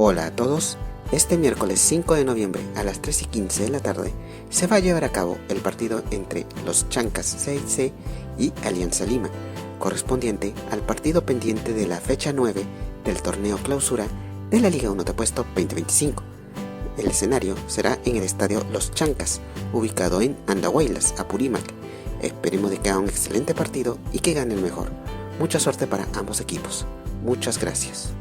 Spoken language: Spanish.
Hola a todos, este miércoles 5 de noviembre a las 3:15 de la tarde se va a llevar a cabo el partido entre los Chancas CIC y Alianza Lima, correspondiente al partido pendiente de la fecha 9 del torneo clausura de la Liga 1 de Puesto 2025. El escenario será en el estadio Los Chancas, ubicado en Andahuaylas, Apurímac. Esperemos de que haga un excelente partido y que gane el mejor. Mucha suerte para ambos equipos. Muchas gracias.